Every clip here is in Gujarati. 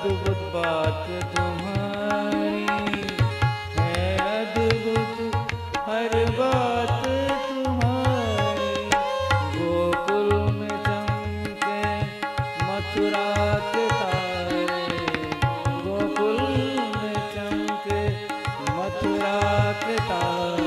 अद्भुत बात तुम्हारी है, अद्भुत हर बात तुम्हारी। गोकुल में चमके मथुरा के तारे, गोकुल में चमके मथुरा के तारे।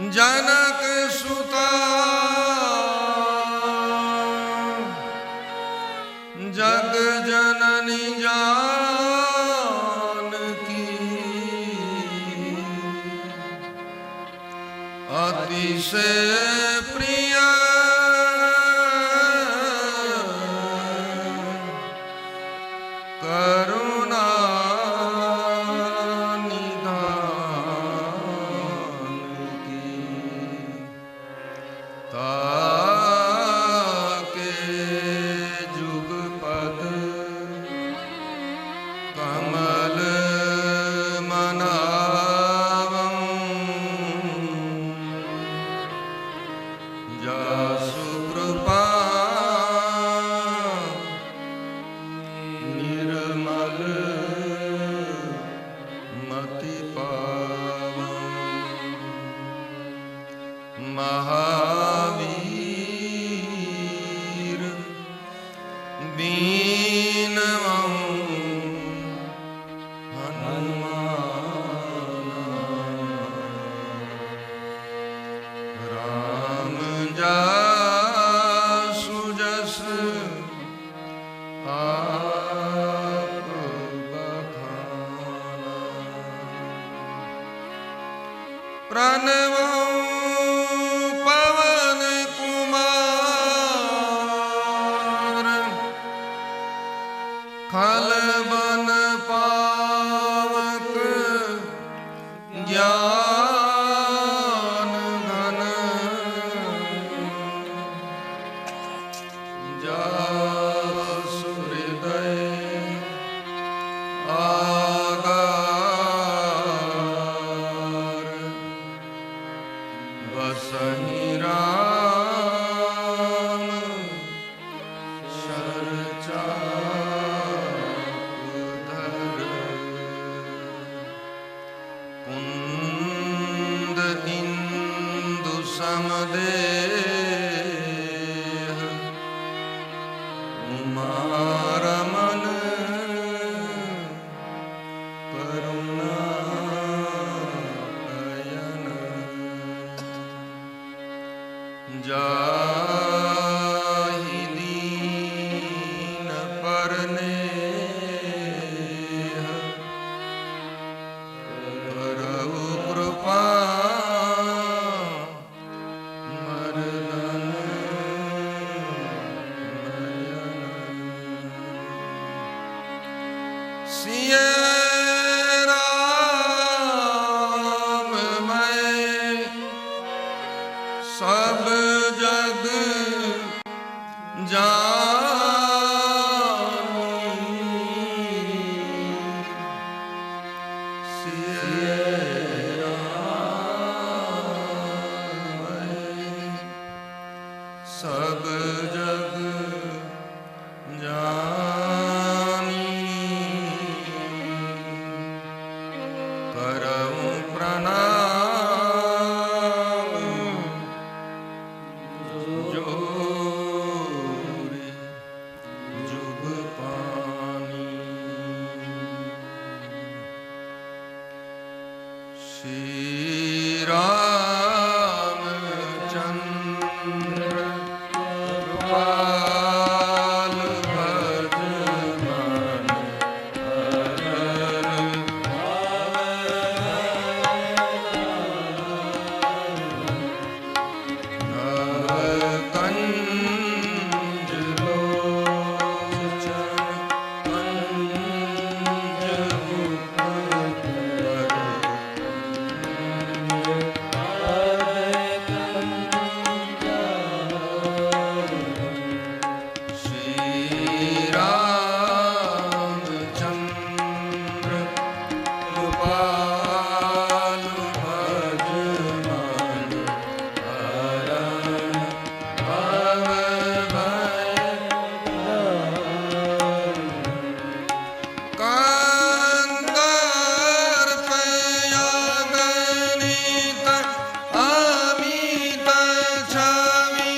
जनक सुता जग जननी जानकी अतिशय प्रिय करुणा निधान की ताके जुगपद कमल मनावं जासु कृपा निर्मल मति पावं महावीर दीनवं हनुमान राम जासु जस आप बखाना प्रणवं पवन कुमार खलबन पावक ज्ञान घन जासु हृदय आगार बसहि राम शरचा कुंद इंदु समदेह उमारमन करुणायन जाहि दीन परनेह करहु कृपा मरदन नयन सिय राम मैं सब जग जानी सिय राम मैं सब जग जानी करऊं प्रणाम जोरे जुग पानी श्री रामचंद्र कृपाल भज मन हरन कंज लोचन कंज मुख श्री रामचंद्र कृपाल भज मन हरन भव भय कंदर्पयागणित अमित छवि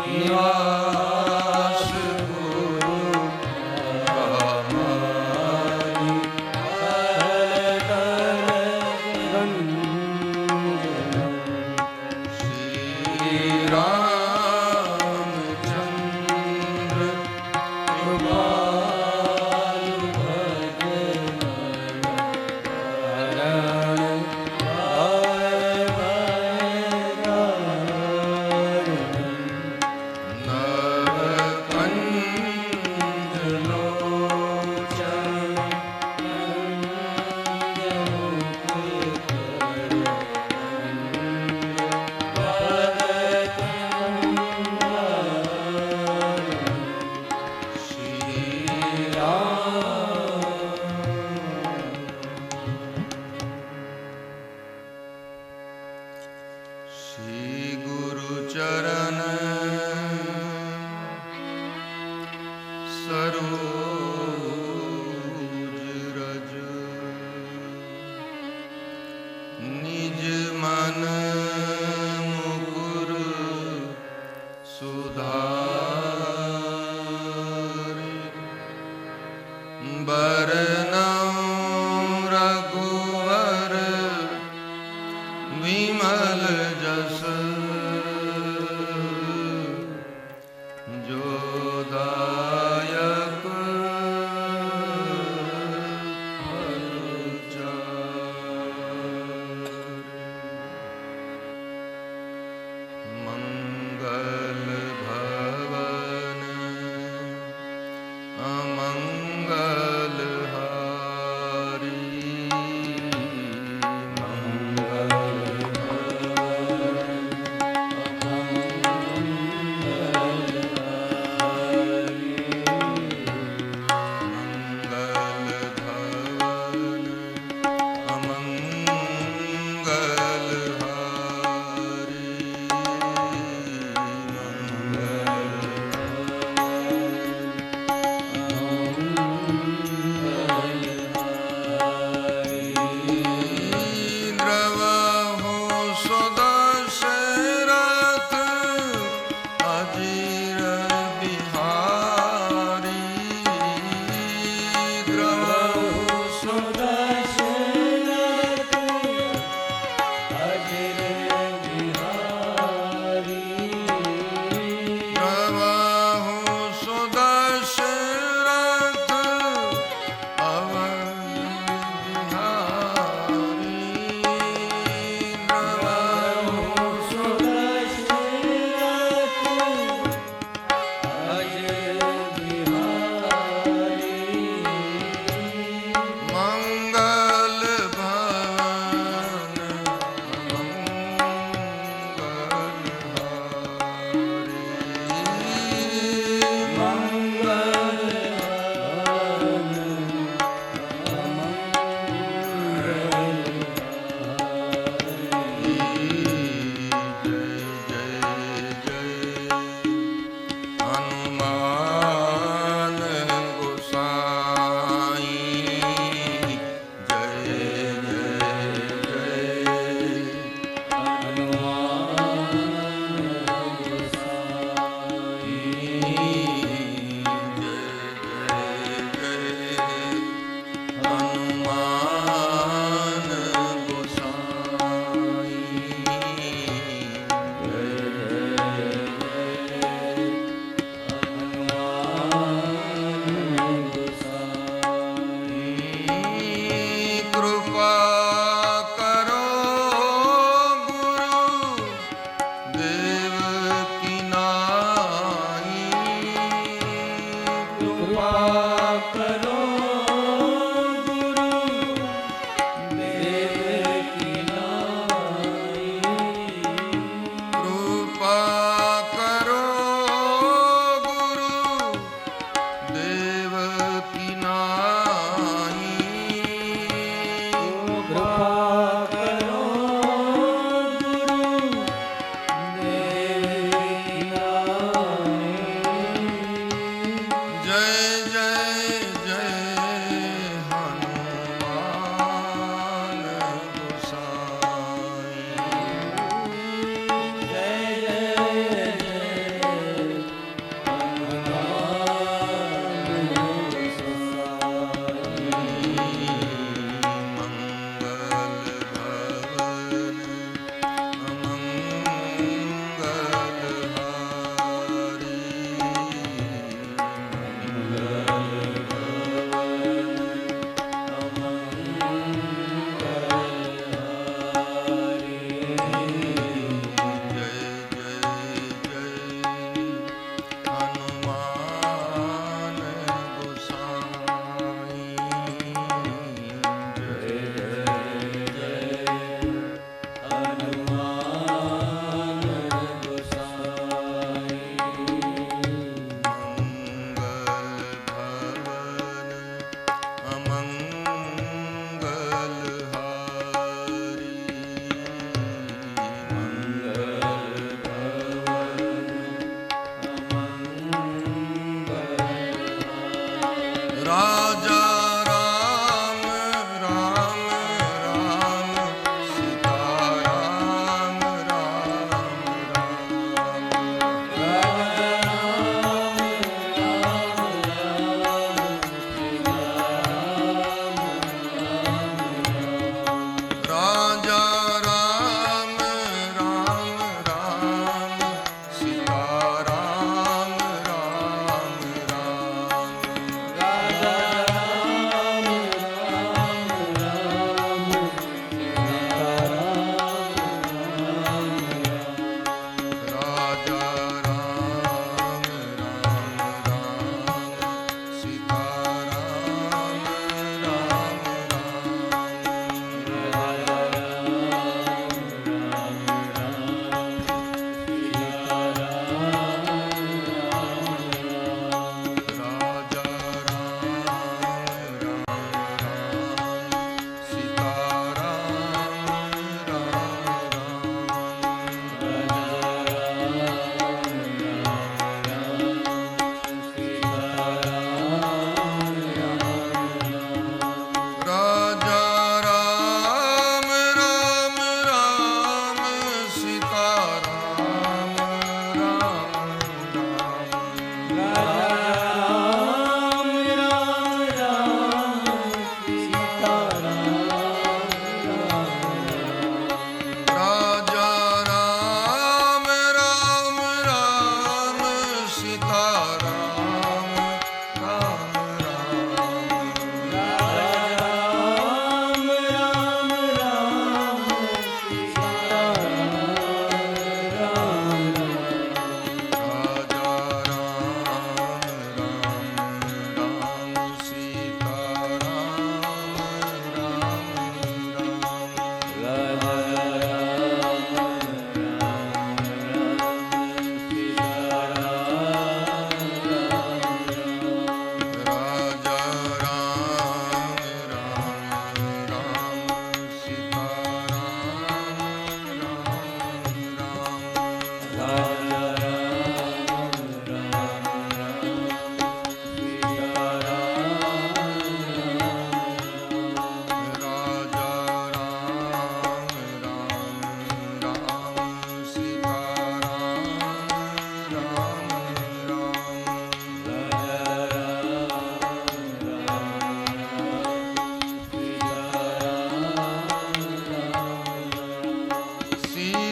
निवास गुरु हमारी श्री रामचंद्र कृपालु श्री गुरु चरण सरोज रज निज मन मुकुर सुधारि बरनउँ रघुवर विमल जस जो दायक फल चारि। मंगल भवन अमंगल हारी मंगल भवन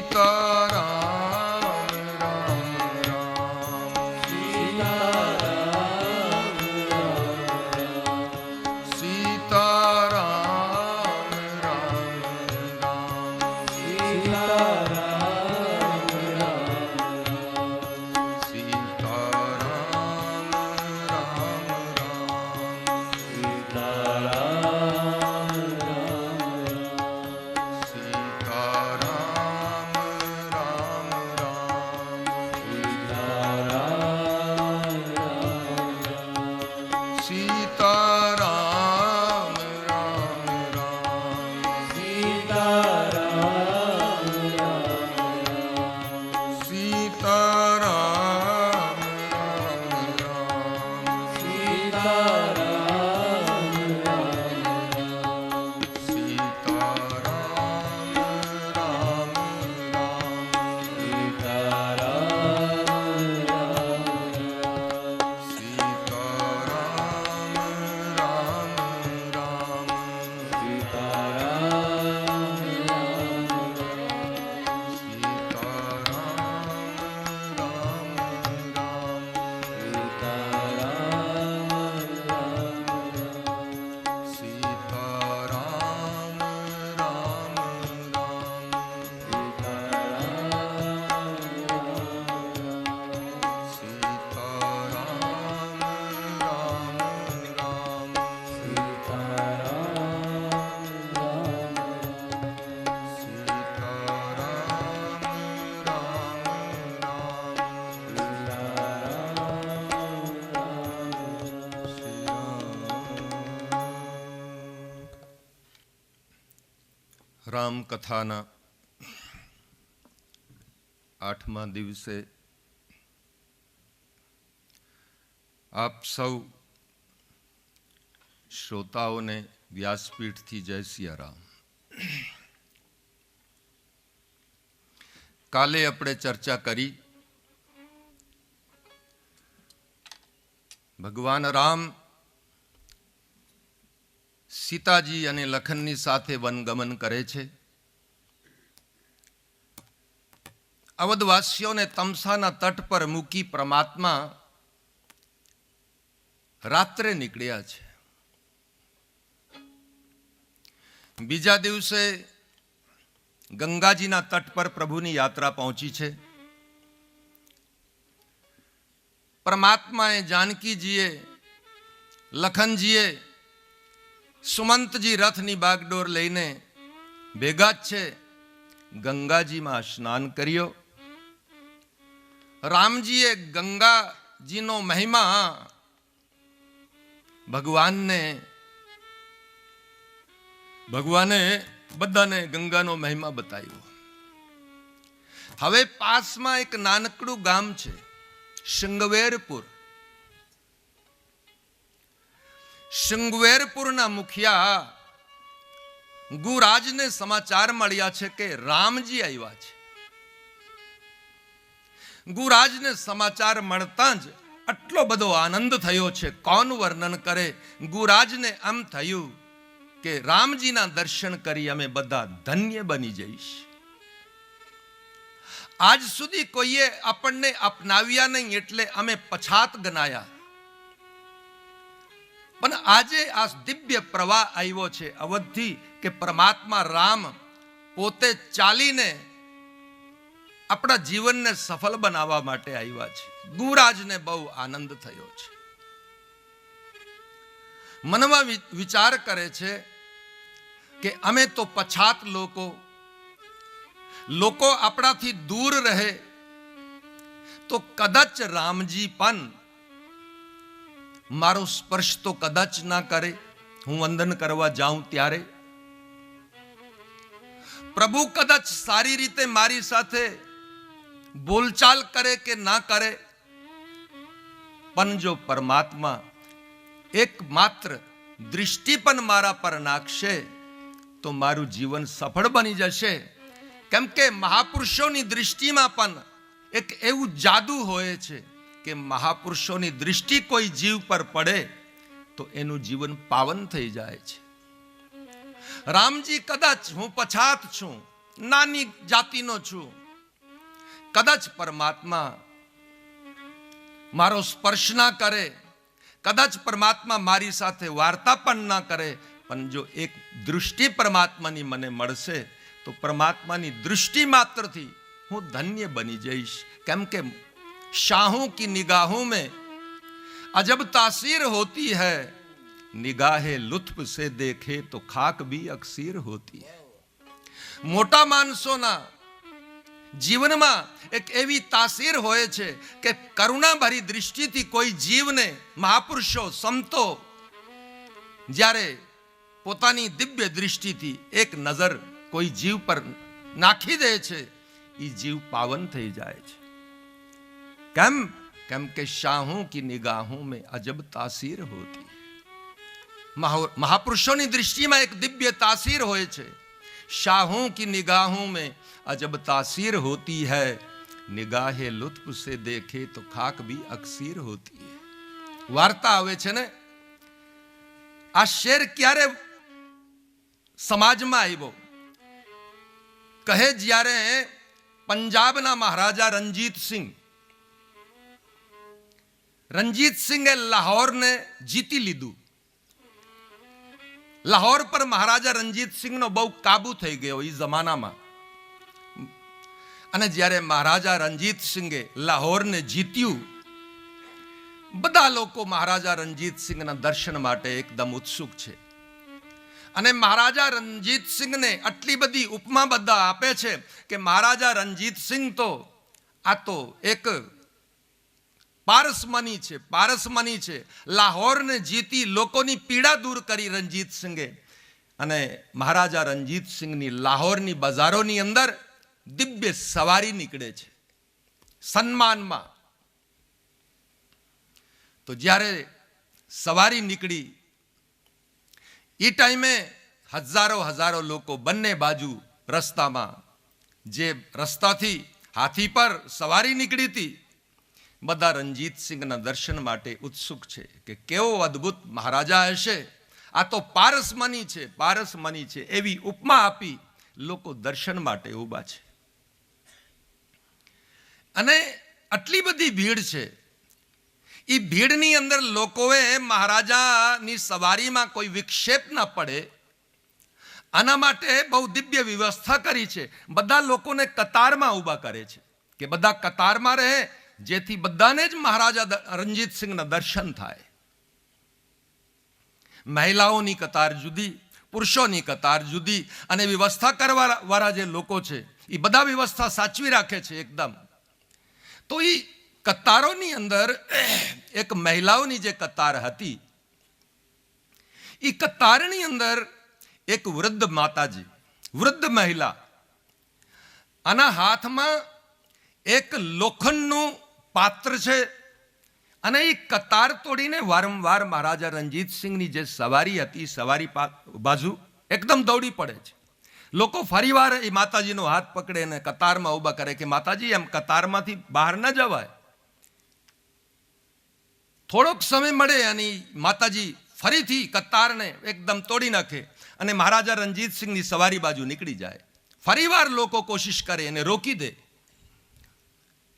સીતારામ રામ રામ સીતારામ રામ રામ સીતારામ રામ સીતારામ રામ સીતારામ રામકથાના 8મા દિવસે આપ સૌ શ્રોતાઓને વ્યાસપીઠથી જય સિયારામ. કાલે આપણે ચર્ચા કરી ભગવાન રામ સીતાજી અને લખનની સાથે વનગમન કરે છે. અવધવાસીઓને તમસાના તટ પર મૂકી પરમાત્મા રાત્રે નીકળ્યા છે. બીજા દિવસે ગંગાજીના તટ પર પ્રભુની યાત્રા પહોંચી છે. પરમાત્માએ જાનકીજીએ લખનજીએ સુમંતજી રથની બાગડોર લઈને ભેગા જ છે. ગંગાજીમાં સ્નાન કર્યો. રામજીએ ગંગાજીનો મહિમા ભગવાને બધાને ગંગાનો મહિમા બતાવ્યો. હવે પાસમાં એક નાનકડું ગામ છે શૃંગવેરપુર. શૃંગવેરપુરના મુખિયા ગુરાજને સમાચાર મળ્યા છે કે રામજી આવ્યા છે. ગુરાજને સમાચાર મળતા જ આટલો બધો આનંદ થયો છે, કોણ વર્ણન કરે. ગુરાજને એમ થયું કે રામજીના દર્શન કરી અમે બધા ધન્ય બની જઈશ. આજ સુધી કોઈએ આપણને અપનાવ્યા નહીં એટલે અમે પછાત ગણાયા, પણ આજે આ દિવ્ય પ્રવાહ આવ્યો છે અવધથી કે પરમાત્મા રામ પોતે ચાલીને આપણા જીવનને સફળ બનાવવા માટે આવ્યા છે. ગુરાજને બહુ આનંદ થયો છે. મનમાં વિચાર કરે છે કે અમે તો પછાત લોકો આપણાથી દૂર રહે તો કદાચ રામજી પણ મારો સ્પર્શ તો કદાચ ના કરે. હું વંદન કરવા જાઉં ત્યારે પ્રભુ કદાચ સારી રીતે મારી સાથે બોલચાલ કરે કે ના કરે, પણ જો પરમાત્મા એકમાત્ર દૃષ્ટિ પણ મારા પર નાખશે તો મારું જીવન સફળ બની જશે. કેમ કે મહાપુરુષોની દૃષ્ટિમાં પણ એક એવું જાદુ હોય છે કે મહાપુરુષોની દૃષ્ટિ કોઈ જીવ પર પડે તો એનું જીવન પાવન થઈ જાય છે. રામજી કદાચ હું પછાત છું, નાની જાતિનો છું, કદાચ પરમાત્મા મારો સ્પર્શ ના કરે, કદાચ પરમાત્મા મારી સાથે વાર્તા પણ ના કરે, પણ જો એક દૃષ્ટિ પરમાત્માની મને મળશે તો પરમાત્માની દૃષ્ટિ માત્રથી હું ધન્ય બની જઈશ. કેમ કે શાહું કી નિગાહોं में अजब तासीर होती है, निगाहे लुत्फ से देखे तो खाक भी अक्सीर होती है. મોટા માણસોના જીવનમાં એક એવી તાસીર હોય છે કે કરુણાભરી દૃષ્ટિથી કોઈ જીવને મહાપુરુષો સંતો જ્યારે પોતાની દિવ્ય દૃષ્ટિથી એક નજર કોઈ જીવ પર નાખી દે છે, એ જીવ પાવન થઈ જાય છે. કેમ કે શાહું કી નિગાહોं में अजब तासीर होती है. મહાપુરુષોની દૃષ્ટિમાં એક દિવ્ય તાસીર હોય છે. शाहों की निगाहों में अजब तासीर होती है, निगाहे लुत्फ से देखे तो खाक भी अक्सीर होती है. વાર્તા આવે છે ને, આ શેર ક્યારે સમાજમાં આવ્યો? કહે જ્યારે પંજાબના મહારાજા રણજીત સિંહે લાહોરને જીતી લીધું. લાહોર પર મહારાજા રણજીત સિંહનો બહુ કાબુ થઈ ગયો એ જમાનામાં. અને જ્યારે મહારાજા રણજીત સિંહે લાહોરને જીત્યું, બધા લોકો મહારાજા રણજીત સિંહના દર્શન માટે એકદમ ઉત્સુક છે. અને મહારાજા રણજીત સિંહને આટલી બધી ઉપમા બધા આપે છે કે મહારાજા રણજીત સિંહ તો આ તો એક પારસમની છે. લાહોરને જીતી લોકોની પીડા દૂર કરી રણજીત સિંહે. અને મહારાજા રણજીત સિંહની લાહોરની બજારોની અંદર દિવ્ય સવારી નીકળે છે સન્માનમાં. તો જ્યારે સવારી નીકળી એ ટાઈમે હજારો લોકો બંને બાજુ રસ્તામાં, જે રસ્તાથી હાથી પર સવારી નીકળી હતી, બધા રણજીત સિંહના દર્શન માટે ઉત્સુક છે કે કેવો અદ્ભુત મહારાજા હશે, આ તો પારસમની છે એવી ઉપમા આપી લોકો દર્શન માટે ઊભા છે. અને આટલી બધી ભીડ છે. એ ભીડની અંદર લોકોએ મહારાજાની સવારીમાં કોઈ વિક્ષેપ ના પડે આના માટે બહુ દિવ્ય વ્યવસ્થા કરી છે. બધા લોકોને કતારમાં ઊભા કરે છે કે બધા કતારમાં રહે, જેથી બધાને જ મહારાજા રણજીત સિંહના દર્શન થાય. મહિલાઓની કતાર જુદી, પુરુષોની કતાર જુદી. અને વ્યવસ્થા કરવા વાળા જે લોકો છે એ બધા વ્યવસ્થા સાચવી રાખે છે એકદમ. તો એ કતારોની અંદર એક મહિલાઓની જે કતાર હતી, એ કતારની અંદર એક વૃદ્ધ માતાજી, વૃદ્ધ મહિલા, આના હાથમાં એક લોખંડનું પાત્ર છે. અને એ કતાર તોડીને વારંવાર મહારાજા રણજીત સિંહની જે સવારી હતી, સવારી બાજુ એકદમ દોડી પડે છે. લોકો ફરીવાર એ માતાજીનો હાથ પકડે અને કતારમાં ઊભા કરે કે માતાજી એમ કતારમાંથી બહાર ન જવાય. થોડોક સમય મળે અને માતાજી ફરીથી કતારને એકદમ તોડી નાખે અને મહારાજા રણજીત સિંહની સવારી બાજુ નીકળી જાય. ફરીવાર લોકો કોશિશ કરે અને રોકી દે.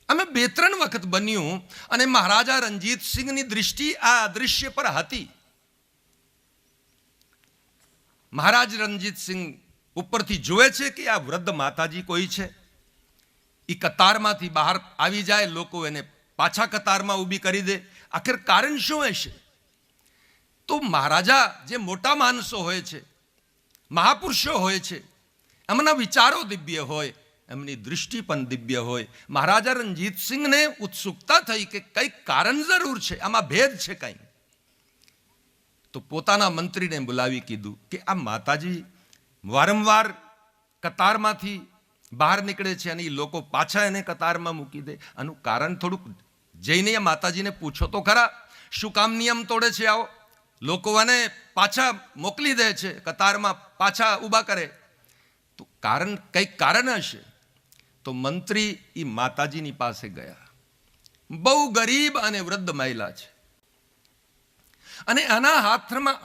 અમે 2-3 વખત બન્યું અને મહારાજા રણજીત સિંહની દૃષ્ટિ આ દૃશ્ય પર હતી. મહારાજ રણજીત સિંહ ઉપરથી જુએ છે કે આ વૃદ્ધ માતાજી કોઈ છે. એ કતારમાંથી બહાર આવી જાય, લોકો એને પાછા કતારમાં ઊભી કરી દે. આખર કારણ શું હશે? તો મહારાજા જે મોટા માણસો હોય છે, મહાપુરુષો હોય છે, એમના વિચારો દિવ્ય હોય, એમની દૃષ્ટિ પણ દિવ્ય હોય. મહારાજા રણજીત સિંહને ઉત્સુકતા થઈ કે કંઈક કારણ જરૂર છે, આમાં ભેદ છે કંઈ. તો પોતાના મંત્રીને બોલાવી કીધું કે આ માતાજી વારંવાર કતારમાંથી બહાર નીકળે છે અને એ લોકો પાછા એને કતારમાં મૂકી દે. આનું કારણ થોડુંક જઈને માતાજીને પૂછો તો ખરા, શું કામ નિયમ તોડે છે આવો? લોકો એને પાછા મોકલી દે છે, કતારમાં પાછા ઊભા કરે. તો કંઈક કારણ હશે. તો મંત્રી એ માતાજીની પાસે ગયા. બહુ ગરીબ અને વૃદ્ધ મહિલા છે અને આના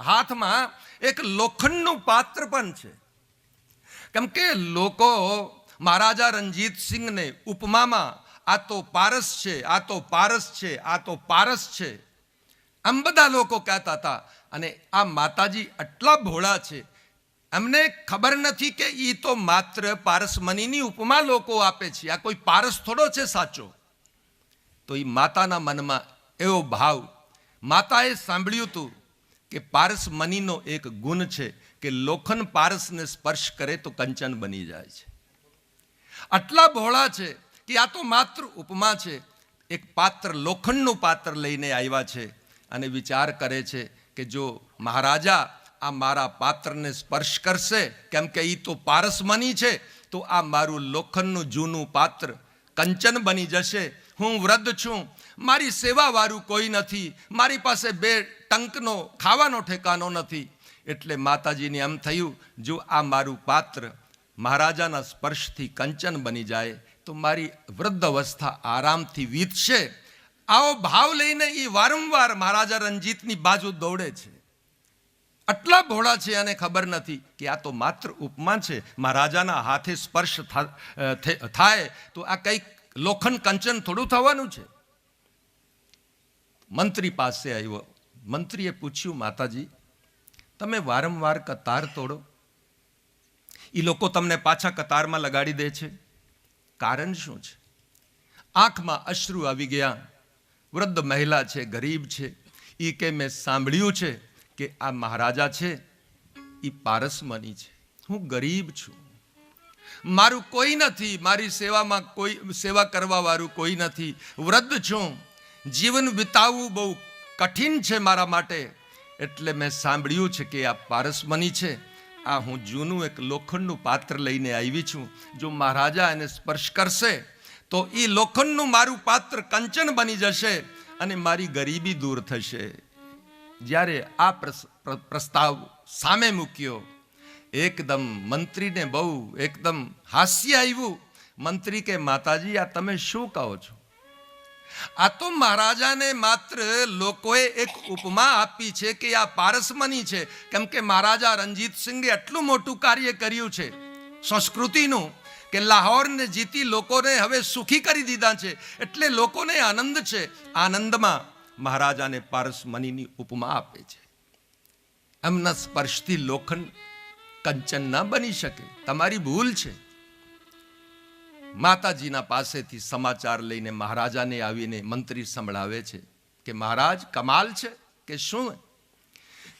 હાથમાં એક લોખંડનું પાત્ર પણ છે. કેમ કે લોકો મહારાજા રણજીત સિંહને ઉપમામાં આ તો પારસ છે, આ તો પારસ છે, આ તો પારસ છે, આમ બધા લોકો કહેતા હતા. અને આ માતાજી આટલા ભોળા છે, એમને ખબર નથી કે એ તો માત્ર પારસમણીની ઉપમા લોકો આપે છે, આ કોઈ પારસ થોડો છે સાચો. તો એ માતાના મનમાં એવો ભાવ, માતાએ સાંભળ્યું હતું કે પારસમણીનો એક ગુણ છે કે લોખંડ પારસને સ્પર્શ કરે તો કંચન બની જાય છે. આટલા ભોળા છે કે આ તો માત્ર ઉપમા છે. એક પાત્ર, લોખંડનું પાત્ર લઈને આવ્યા છે અને વિચાર કરે છે કે જો મહારાજા આ મારા પાત્રને સ્પર્શ કરશે, કેમ કે એ તો પારસમણી છે, તો આ મારું લોખંડનું જૂનું પાત્ર કંચન બની જશે. હું વૃદ્ધ છું, મારી સેવાવાળું કોઈ નથી, મારી પાસે 2 ટંકનો ખાવાનો ઠેકાનો નથી. એટલે માતાજીને એમ થયું, જો આ મારું પાત્ર મહારાજાના સ્પર્શથી કંચન બની જાય તો મારી વૃદ્ધ અવસ્થા આરામથી વીતશે. આવો ભાવ લઈને એ વારંવાર મહારાજા રણજીતની બાજુ દોડે છે. આટલા ભોળા છે અને ખબર નથી કે આ તો માત્ર ઉપમા છે. મહારાજાના હાથે સ્પર્શ થાય તો આ કંઈક લોખંડ કંચન થોડું થવાનું છે. મંત્રી પાસે આવ્યો. મંત્રીએ પૂછ્યું, માતાજી તમે વારંવાર કતાર તોડો, એ લોકો તમને પાછા કતારમાં લગાડી દે છે, કારણ શું છે? આંખમાં અશ્રુ આવી ગયા. વૃદ્ધ મહિલા છે, ગરીબ છે. એ કે મેં સાંભળ્યું છે કે આ મહારાજા છે એ પારસમણી છે, હું ગરીબ છું, મારું કોઈ નથી, મારી સેવામાં કોઈ સેવા કરવા વાળું કોઈ નથી, વૃદ્ધ છું, જીવન વિતાવવું બહુ કઠિન છે મારા માટે. એટલે મેં સાંભળ્યું છે કે આ પારસમણી છે. આ હું જૂનું એક લોખંડનું પાત્ર લઈને આવી છું, જો મહારાજા એને સ્પર્શ કરશે તો એ લોખંડનું મારું પાત્ર કંચન બની જશે અને મારી ગરીબી દૂર થશે. જ્યારે આ પ્રસ્તાવ સામે મૂક્યો, એકદમ મંત્રીને બહુ એકદમ હાસ્ય આવ્યું. મંત્રી કે માતાજી આ તમે શું કહો છો? આ તો મહારાજાને માત્ર લોકોએ એક ઉપમા આપી છે કે આ પારસમણી છે. કેમ કે મહારાજા રણજીત સિંહે આટલું મોટું કાર્ય કર્યું છે સંસ્કૃતિનું કે લાહોરને જીતી લોકોને હવે સુખી કરી દીધા છે. એટલે લોકોને આનંદ છે. આનંદમાં મહારાજાને પારસમણીની ઉપમા આપે છે. એમના સ્પર્શથી લોખંડ કંચન ના બની શકે, તમારી ભૂલ છે. માતાજીના પાસેથી સમાચાર લઈને મહારાજાને આવીને મંત્રી સંભળાવે છે કે મહારાજ કમાલ છે કે શું,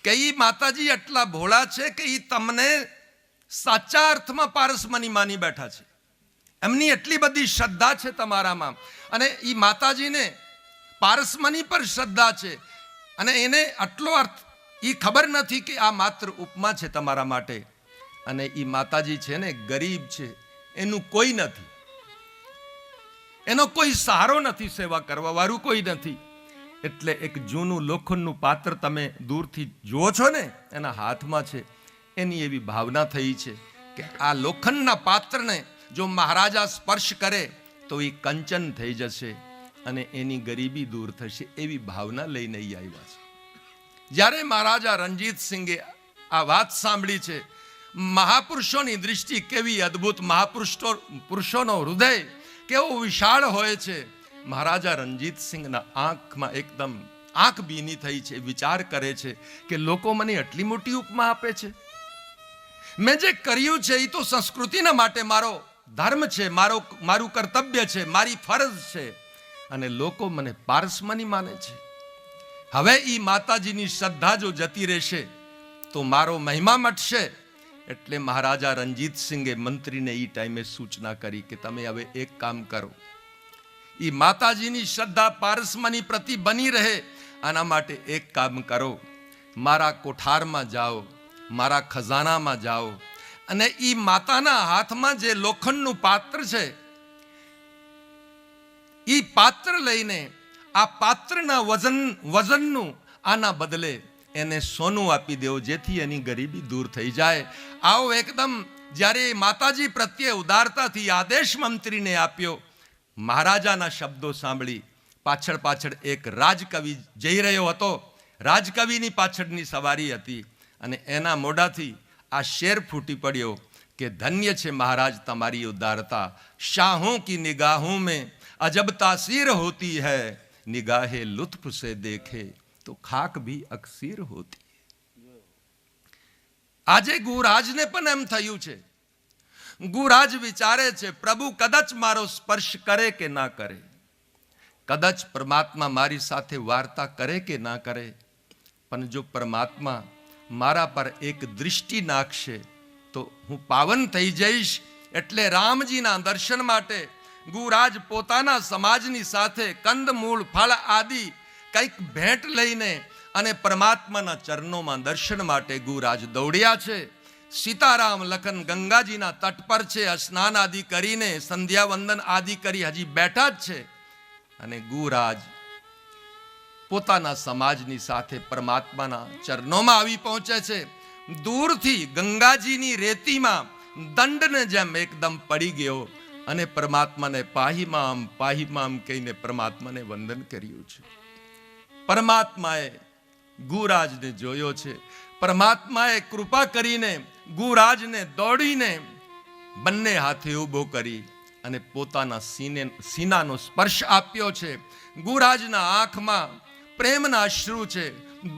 કે ઈ માતાજી આટલા ભોળા છે કે ઈ તમને સાચા અર્થમાં પારસમણી માની બેઠા છે. એમની એટલી બધી શ્રદ્ધા છે તમારામાં, અને ઈ માતાજીને પારસમણી પર શ્રદ્ધા છે, અને એને આટલો અર્થ ઈ ખબર નથી કે આ માત્ર ઉપમા છે તમારા માટે. અને ઈ માતાજી છે ને ગરીબ છે, એનું કોઈ નથી, એનો કોઈ સહારો નથી, સેવા કરવા વાળું કોઈ નથી. એટલે એક જૂનું લોખંડનું પાત્ર તમે દૂરથી જુઓ છો ને, એના હાથમાં છે. એની એવી ભાવના થઈ છે કે આ લોખંડના પાત્રને જો મહારાજા સ્પર્શ કરે તો એ કંચન થઈ જશે અને એની ગરીબી દૂર થશે. એવી ભાવના લઈને આવ્યા છે. જ્યારે મહારાજા રણજીત સિંહે આ વાત સાંભળી છે, મહાપુરુષોની દૃષ્ટિ કેવી અદ્ભુત, મહાપુરુષોનો હૃદય કેવો વિશાળ હોય છે. મહારાજા રણજીત સિંહના આંખમાં એકદમ આંખ ભીની થઈ છે. વિચાર કરે છે કે લોકો મને આટલી મોટી ઉપમા આપે છે, મેં જે કર્યું છે એ તો સંસ્કૃતિના માટે મારો ધર્મ છે, મારું કર્તવ્ય છે, મારી ફરજ છે, અને લોકો મને પારસમણી માને છે. હવે ઈ માતાજીની શ્રદ્ધા જો જતી રહેશે તો મારો મહિમા મટશે. એટલે મહારાજા રણજીત સિંહે મંત્રીને ઈ ટાઈમે સૂચના કરી કે તમે હવે એક કામ કરો, ઈ માતાજીની શ્રદ્ધા પારસમણી પ્રતિ બની રહે, આના માટે એક કામ કરો, મારા કોઠારમાં જાઓ, મારા ખજાનામાં જાઓ, અને ઈ માતાના હાથમાં જે લોખંડનું પાત્ર છે ઈ પાત્ર લઈને આ પાત્રના વજનનું આના બદલે એને સોનું આપી દેવો, જેથી એની ગરીબી દૂર થઈ જાય. આવો એકદમ જ્યારે માતાજી પ્રત્યે ઉદારતાથી આદેશ મંત્રીને આપ્યો. મહારાજાના શબ્દો સાંભળી પાછળ એક રાજકવિ જઈ રહ્યો હતો. રાજકવિની પાછળની સવારી હતી, અને એના મોઢાથી આ શેર ફૂટી પડ્યો कि धन्य छे महाराज तमारी उदारता, शाहों की निगाहों में अजब तासीर होती है, निगाहे लुत्फ से देखे तो खाक भी अक्सीर होती है. આજે ગુરાજને પણ એમ થયું છે. ગુરાજ વિચારે છે પ્રભુ કદાચ મારો સ્પર્શ કરે કે ના કરે, કદાચ પરમાત્મા મારી સાથે વાર્તા કરે કે ના કરે, પણ જો પરમાત્મા મારા પર એક દૃષ્ટિ નાખશે તો હું પાવન થઈ જઈશ. એટલે રામજીના દર્શન માટે ગુરાજ પોતાના સમાજની સાથે કંદમૂળ ફળ આદિ કંઈક ભેટ લઈને અને પરમાત્માના ચરણોમાં દર્શન માટે ગુરાજ દોડ્યા છે. સીતારામ લખન ગંગાજીના તટ પર છે, સ્નાન આદિ કરીને સંધ્યા વંદન આદિ કરી હજી બેઠા જ છે. અને ગુરાજ પોતાના સમાજની સાથે પરમાત્માના ચરણોમાં આવી પહોંચે છે. દૂરથી ગંગાજીની રેતીમાં દંડને જેમ એકદમ પડી ગયો અને પરમાત્માને પાહીમામ કહીને પરમાત્માને વંદન કર્યું છે. પરમાત્માએ ગુરાજને જોયો છે. પરમાત્માએ કૃપા કરીને ગુરાજને દોડીને બંને હાથે ઊભો કરી અને પોતાના સીનાનો સ્પર્શ આપ્યો છે. ગુરાજના આંખમાં પ્રેમના અશ્રુ છે.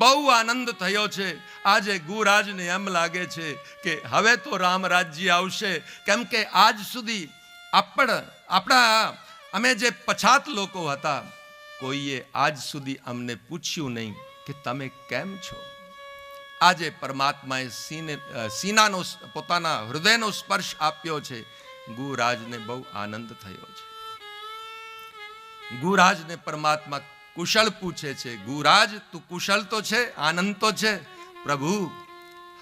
બહુ આનંદ થયો છે. આજે ગુરાજને એમ લાગે છે કે હવે તો રામ રાજ્ય આવશે, કેમ કે આજ સુધી આપણા અમે જે પછાત લોકો હતા, કોઈએ આજ સુધી અમને પૂછ્યું નહીં કે તમે કેમ છો. આજે પરમાત્માએ સીનાનો પોતાના હૃદયનો સ્પર્શ આપ્યો છે. ગુરાજને બહુ આનંદ થયો છે. ગુરાજને પરમાત્મા કુશળ પૂછે છે. ગુરાજ તું કુશળ તો છે, આનંદ તો છે. પ્રભુ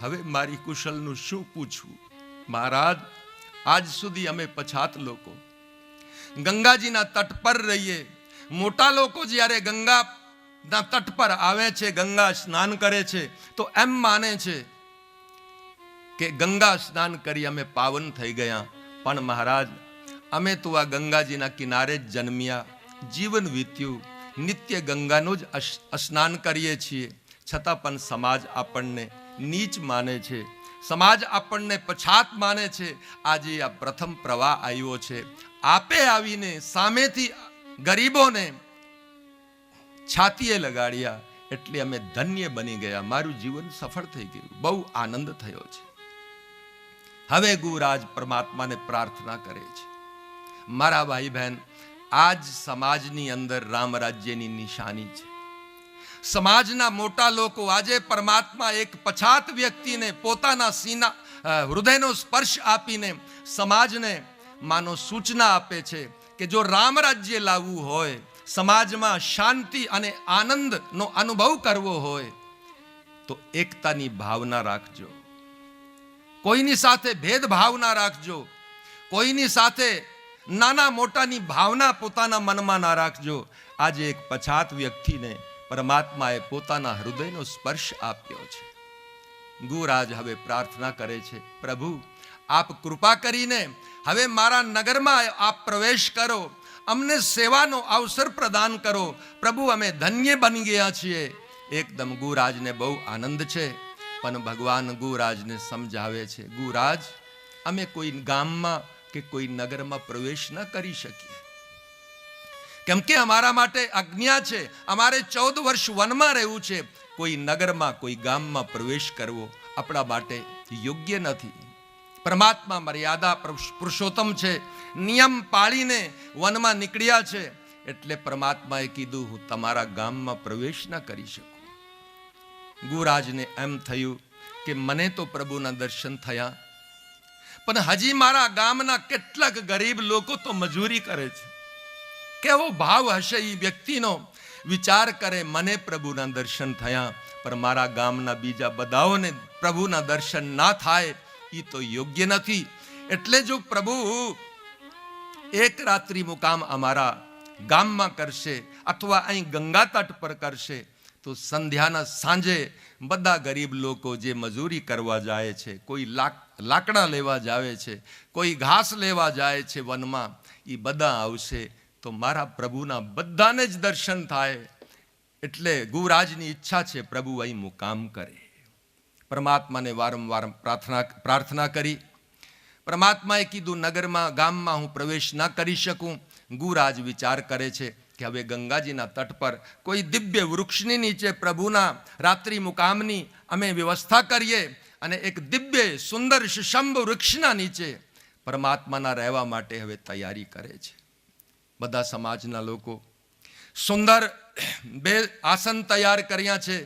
હવે મારી કુશળનું શું પૂછવું. મહારાજ આજ સુધી અમે પછાત લોકો ગંગાજીના તટ પર રહીએ. મોટા લોકો જ્યારે ગંગાના તટ પર આવે છે, ગંગા સ્નાન કરે છે, તો એમ માને છે કે ગંગા સ્નાન કરી અમે પાવન થઈ ગયા. પણ મહારાજ અમે તો આ ગંગાજીના કિનારે જ જન્મ્યા, જીવન વીત્યું, નિત્ય ગંગાનું જ સ્નાન કરીએ છીએ, છતાં પણ સમાજ આપણને નીચ માને છે, સમાજ આપણને પછાત માને છે. આજે આ પ્રથમ પ્રવાહ આવ્યો છે, આપે આવીને સામેથી ગરીબોને છાતીએ લગાડ્યા, એટલે અમે ધન્ય બની ગયા. મારું જીવન સફળ થઈ ગયું. બહુ આનંદ થયો છે. હવે ગુરાજ પરમાત્માને પ્રાર્થના કરે છે, મારા ભાઈ બહેન, આજ સમાજની અંદર રામ રાજ્યની નિશાની છે. સમાજના મોટા લોકો આજે પરમાત્મા એક પછાત વ્યક્તિને પોતાના સીના હૃદયનો સ્પર્શ આપીને સમાજને માનો સૂચના આપે છે કે જો રામ રાજ્ય લાવવું હોય, સમાજમાં શાંતિ અને આનંદનો અનુભવ કરવો હોય તો એકતાની ભાવના રાખજો, કોઈની સાથે ભેદભાવ ના રાખજો, કોઈની સાથે નાના મોટાની ભાવના પોતાના મનમાં ના રાખજો. આજે એક પછાત વ્યક્તિને પરમાત્માએ પોતાના હૃદયનો સ્પર્શ આપ્યો છે. ગુરાજ હવે પ્રાર્થના કરે છે, પ્રભુ આપ કૃપા કરીને હવે મારા નગરમાં આપ પ્રવેશ કરો, અમને સેવાનો અવસર પ્રદાન કરો. પ્રભુ અમે ધન્ય બની ગયા છીએ. એકદમ ગુરાજને બહુ આનંદ છે. પણ ભગવાન ગુરાજને સમજાવે છે, ગુરાજ અમે કોઈ ગામમાં કે કોઈ નગરમાં પ્રવેશ ન કરી શકીએ, કેમ કે અમારા માટે આજ્ઞા છે, અમારે 14 વર્ષ વનમાં રહેવું છે. કોઈ નગરમાં કોઈ ગામમાં પ્રવેશ કરવો આપણા માટે યોગ્ય નથી. પરમાત્મા મર્યાદા પુરુષોત્તમ છે, નિયમ પાળીને વનમાં નીકળ્યા છે. એટલે પરમાત્માએ કીધું હું તમારા ગામમાં પ્રવેશ ન કરી શકું. ગુરાજને એમ થયું કે મને તો પ્રભુના દર્શન થયા, પણ હજી મારા ગામના કેટલાક ગરીબ લોકો તો મજૂરી કરે છે. કેવો ભાવ હશે એ વ્યક્તિનો. વિચાર કરે, મને પ્રભુના દર્શન થયા પણ મારા ગામના બીજા બધાઓને પ્રભુના દર્શન ના થાય, એ તો યોગ્ય નથી. એટલે જો પ્રભુ એક રાત્રિ મુકામ અમારા ગામમાં કરશે અથવા અહીં ગંગા તટ પર કરશે તો સંધ્યાના સાંજે બધા ગરીબ લોકો જે મજૂરી કરવા જાય છે, કોઈ લાકડા લેવા જાય છે, કોઈ ઘાસ લેવા જાય છે વનમાં, એ બધા આવશે તો મારા પ્રભુના બધાને જ દર્શન થાય. એટલે ગુરાજની ઈચ્છા છે પ્રભુ અહીં મુકામ કરે. પરમાત્માને વારંવાર પ્રાર્થના કરી. પરમાત્માએ કીધું નગરમાં ગામમાં હું પ્રવેશ ન કરી શકું. ગુરાજ વિચાર કરે છે કે હવે ગંગાજીના તટ પર કોઈ દિવ્ય વૃક્ષની નીચે પ્રભુના રાત્રિ મુકામની અમે વ્યવસ્થા કરીએ અને એક દિવ્ય સુંદર શિશંભ વૃક્ષના નીચે પરમાત્માના રહેવા માટે હવે તૈયારી કરે છે. બધા સમાજના લોકો સુંદર બે આસન તૈયાર કર્યા છે.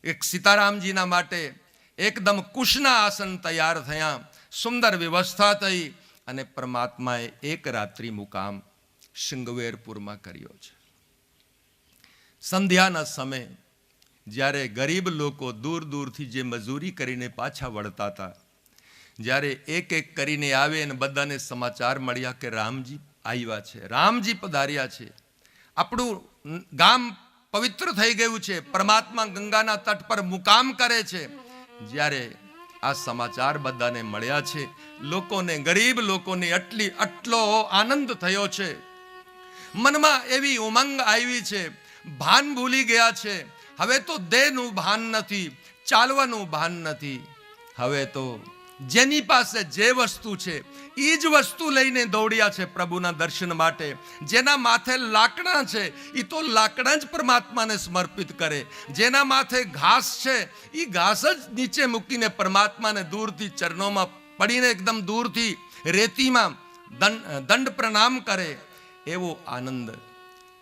એક સીતારામજીના માટે એકદમ કુશના આસન તૈયાર થયા, સુંદર વ્યવસ્થા થઈ અને પરમાત્માએ એક રાત્રિ મુકામ શૃંગવેરપુરમાં કર્યો છે. સંધ્યાના સમય જ્યારે ગરીબ લોકો દૂર દૂરથી જે મજૂરી કરીને પાછા વળતા હતા, જ્યારે એક એક કરીને આવે અને બધાને સમાચાર મળ્યા કે રામજી આવ્યા છે, રામજી પધાર્યા છે, આપણું ગામ પવિત્ર થઈ ગયું છે, પરમાત્મા ગંગાના તટ પર મુકામ કરે છે. જ્યારે આ સમાચાર બધાને મળ્યા છે, લોકોને, ગરીબ લોકોને આટલો આનંદ થયો છે, મનમાં એવી ઉમંગ આવી છે, ભાન ભૂલી ગયા છે. હવે તો દેહનું ભાન નથી, ચાલવાનું ભાન નથી. હવે તો જેની પાસે જે વસ્તુ છે એ જ વસ્તુ લઈને દોડ્યા છે પ્રભુના દર્શન માટે. જેના માથે લાકડા છે એ તો લાકડા જ પરમાત્માને સમર્પિત કરે. જેના માથે ઘાસ છે એ ઘાસ જ નીચે મૂકીને પરમાત્માને દૂરથી ચરણોમાં પડીને એકદમ દૂરથી રેતીમાં દંડ પ્રણામ કરે. એવો આનંદ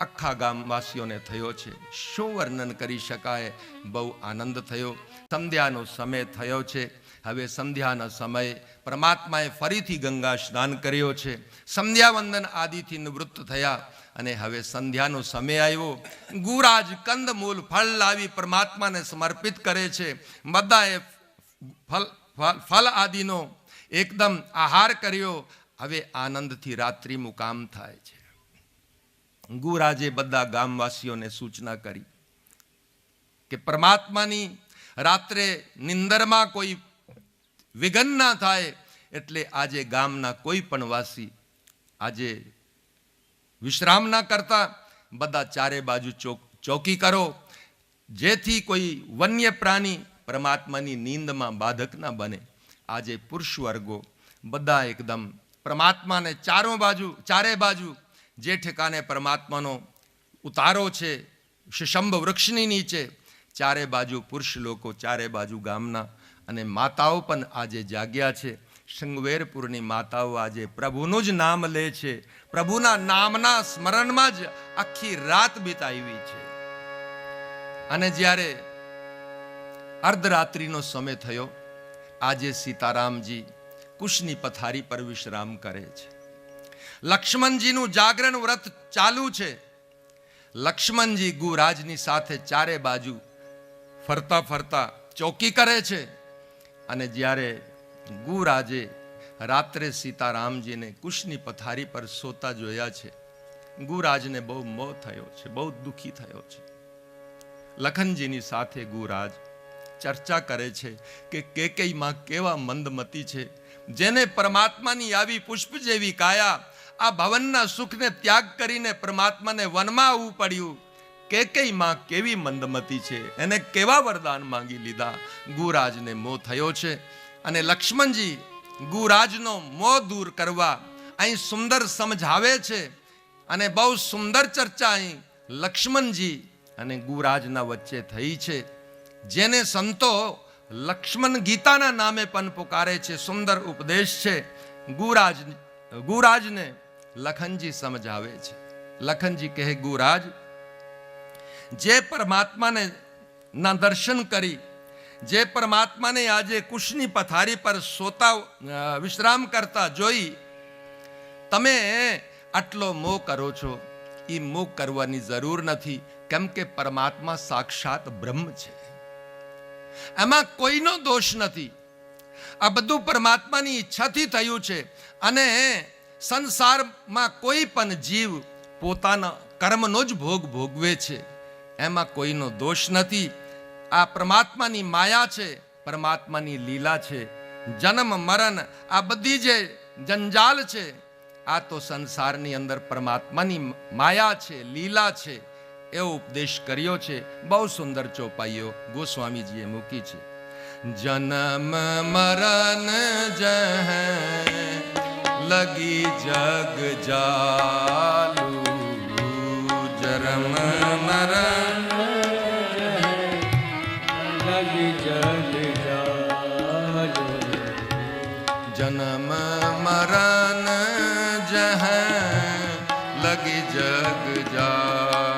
આખા ગામવાસીઓને થયો છે, શું વર્ણન કરી શકાય. બહુ આનંદ થયો. સંધ્યાનો સમય થયો છે. હવે સંધ્યાના સમયે પરમાત્માએ ફરીથી ગંગા સ્નાન કર્યો છે. સંધ્યા વંદન આદિથી નિવૃત્ત થયા અને હવે સંધ્યાનો સમય આવ્યો. ગુરાજ કંદમૂલ ફળ લાવી પરમાત્માને સમર્પિત કરે છે. બધાએ ફળ આદિનો એકદમ આહાર કર્યો. હવે આનંદથી રાત્રિ મુકામ થાય છે. ગુરાજે બધા ગામવાસીઓને સૂચના કરી કે પરમાત્માની રાત્રે નિંદરમાં કોઈ વિઘન ના થાય એટલે આજે ગામના કોઈ પણ વાસી આજે વિશ્રામ ના કરતા બધા ચારે બાજુ ચોકી કરો, જેથી કોઈ વન્ય પ્રાણી પરમાત્માની નીંદમાં બાધક ના બને. આજે પુરુષ વર્ગો બધા એકદમ પરમાત્માને ચારે બાજુ જે ઠેકાને પરમાત્માનો ઉતારો છે શિશંભ વૃક્ષની નીચે, ચારે બાજુ પુરુષ લોકો, ચારે બાજુ ગામના અને માતાઓ પણ આજે જાગ્યા છે. શૃંગવેરપુરની માતાઓ આજે પ્રભુનું જ નામ લે છે. પ્રભુના નામના સ્મરણમાં જ આખી રાત બીતાવી છે. અને જ્યારે અર્ધરાત્રિનો સમય થયો, આજે સીતારામજી કુશની પથારી પર વિશ્રામ કરે છે. લક્ષ્મણજીનું જાગરણ વ્રત ચાલુ છે. લક્ષ્મણજી ગુરાજની સાથે ચારે બાજુ ફરતા ફરતા ચોકી કરે છે. અને જ્યારે ગુરાજે રાત્રે સીતારામજીને કુશની પથારી પર સોતા જોયા છે, ગુરાજને બહુ મોહ થયો છે, બહુ દુઃખી થયો છે. લખનજીની સાથે ગુરાજ ચર્ચા કરે છે કે કેકઈમાં કેવા મંદમતી છે, જેને પરમાત્માની આવી પુષ્પ જેવી કાયા, આ ભવનના સુખને ત્યાગ કરીને પરમાત્માને વનમાં આવવું પડ્યું. કેકઈમાં કેવી મંદમતી છે, એને કેવા વરદાન માંગી લીધા. ગુરાજને મોહ થયો છે. અને લક્ષ્મણજી ગુરાજનો મોહ દૂર કરવા અહીં સુંદર સમજાવે છે. અને બહુ સુંદર ચર્ચા અહીં લક્ષ્મણજી અને ગુરાજના વચ્ચે થઈ છે, જેને સંતો લક્ષ્મણ ગીતાના નામે પણ પુકારે છે. સુંદર ઉપદેશ છે. ગુરાજને લખનજી સમજાવે છે. લખનજી કહે, ગુરાજ, જે પરમાત્માને ના દર્શન કરી, જે પરમાત્માને આજે કુશની પથારી પર સોતા વિશ્રામ કરતા જોઈ તમે આટલો મોહ કરો છો, એ મોહ કરવાની જરૂર નથી. કેમ કે પરમાત્મા સાક્ષાત બ્રહ્મ છે, એમાં કોઈનો દોષ નથી. આ બધું પરમાત્માની ઈચ્છાથી થયું છે. અને સંસારમાં કોઈ પણ જીવ પોતાના કર્મનો જ ભોગ ભોગવે છે, એમાં કોઈનો દોષ નથી. આ પરમાત્માની માયા છે, પરમાત્માની લીલા છે. જન્મ મરણ આ બધી જે જંજાલ છે, આ તો સંસારની અંદર પરમાત્માની માયા છે, લીલા છે. એવો ઉપદેશ કર્યો છે. બહુ સુંદર ચોપાઈઓ ગોસ્વામીજીએ મૂકી છે. जन्म मरण जह लगी जग जालू, जन्म मरण लगी जग जालू, जन्म मरण जह लगी जग जालू।